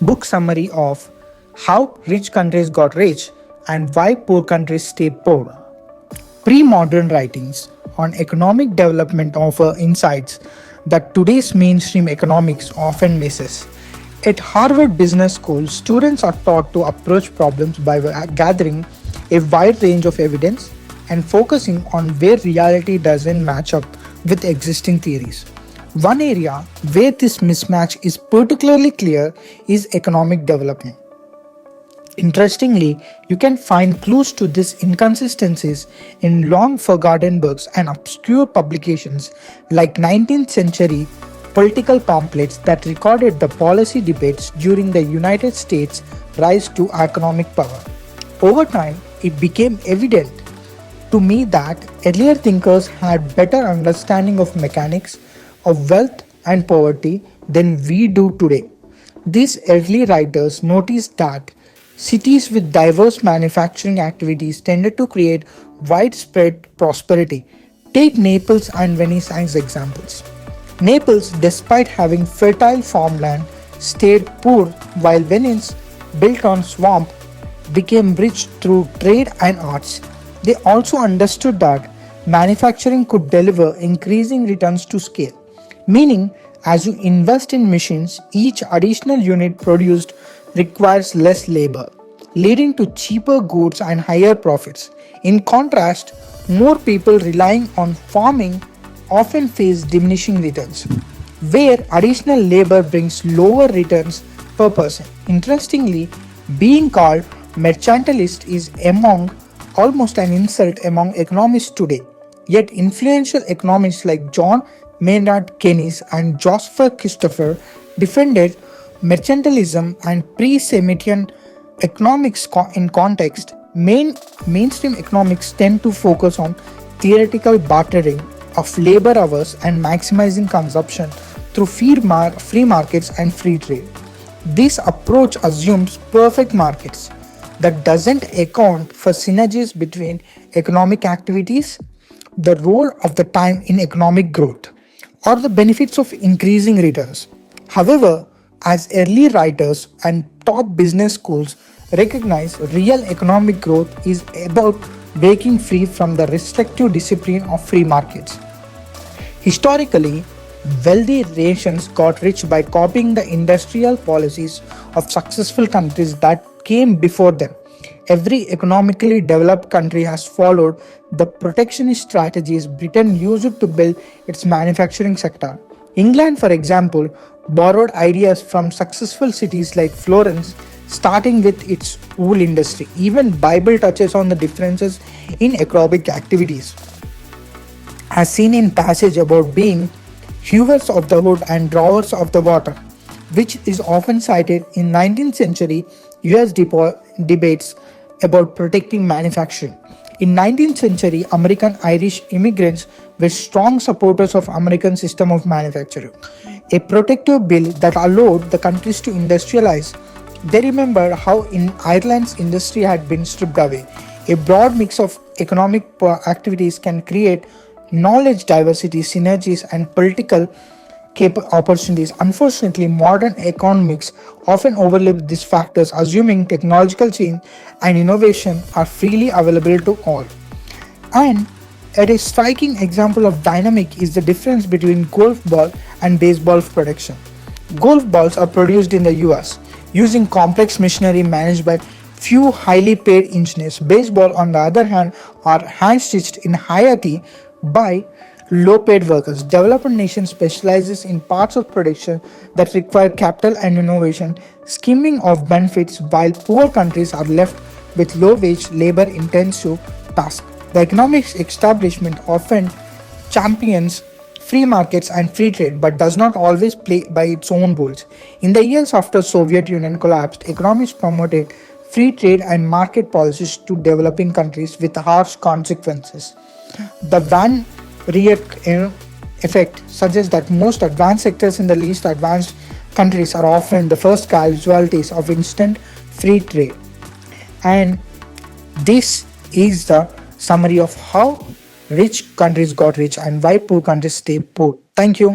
Book summary of How Rich Countries Got Rich and Why Poor Countries Stay Poor. Pre-modern writings on economic development offer insights that today's mainstream economics often misses. At Harvard Business School, students are taught to approach problems by gathering a wide range of evidence and focusing on where reality doesn't match up with existing theories. One area where this mismatch is particularly clear is economic development. Interestingly, you can find clues to these inconsistencies in long forgotten books and obscure publications like 19th century political pamphlets that recorded the policy debates during the United States' rise to economic power. Over time, it became evident to me that earlier thinkers had better understanding of mechanics of wealth and poverty than we do today. These early writers noticed that cities with diverse manufacturing activities tended to create widespread prosperity. Take Naples and Venice as examples. Naples, despite having fertile farmland, stayed poor, while Venice, built on swamp, became rich through trade and arts. They also understood that manufacturing could deliver increasing returns to scale, meaning as you invest in machines, each additional unit produced requires less labor, leading to cheaper goods and higher profits. In contrast, more people relying on farming often face diminishing returns, where additional labor brings lower returns per person. Interestingly, being called mercantilist is among almost an insult among economists today. Yet influential economists like John Maynard Keynes and Joseph Christopher defended mercantilism and pre-Semitian economics in context. Mainstream economics tend to focus on theoretical bartering of labor hours and maximizing consumption through free markets and free trade. This approach assumes perfect markets that doesn't account for synergies between economic activities, the role of the time in economic growth, or the benefits of increasing returns. However, as early writers and top business schools recognize, real economic growth is about breaking free from the restrictive discipline of free markets. Historically, wealthy nations got rich by copying the industrial policies of successful countries that came before them. Every economically developed country has followed the protectionist strategies Britain used to build its manufacturing sector. England, for example, borrowed ideas from successful cities like Florence, starting with its wool industry. Even Bible touches on the differences in economic activities, as seen in passage about being hewers of the wood and drawers of the water, which is often cited in 19th century US debates about protecting manufacturing. In 19th century, American Irish immigrants were strong supporters of American system of manufacturing, a protective bill that allowed the countries to industrialize. They remembered how in Ireland's industry had been stripped away. A broad mix of economic activities can create knowledge diversity, synergies, and political opportunities. Unfortunately, modern economics often overlook these factors, assuming technological change and innovation are freely available to all. And a striking example of dynamic is the difference between golf ball and baseball production. Golf balls are produced in the US using complex machinery managed by few highly paid engineers. Baseball, on the other hand, are hand stitched in Haiti by low paid workers. Developed nations specializes in parts of production that require capital and innovation, skimming of benefits, while poor countries are left with low wage, labor intensive tasks. The economic establishment often champions free markets and free trade but does not always play by its own rules. In the years after Soviet Union collapsed, economists promoted free trade and market policies to developing countries with harsh consequences. The Van Rieck effect suggests that most advanced sectors in the least advanced countries are often the first casualties of instant free trade. And this is the summary of how rich countries got rich and why poor countries stay poor. Thank you.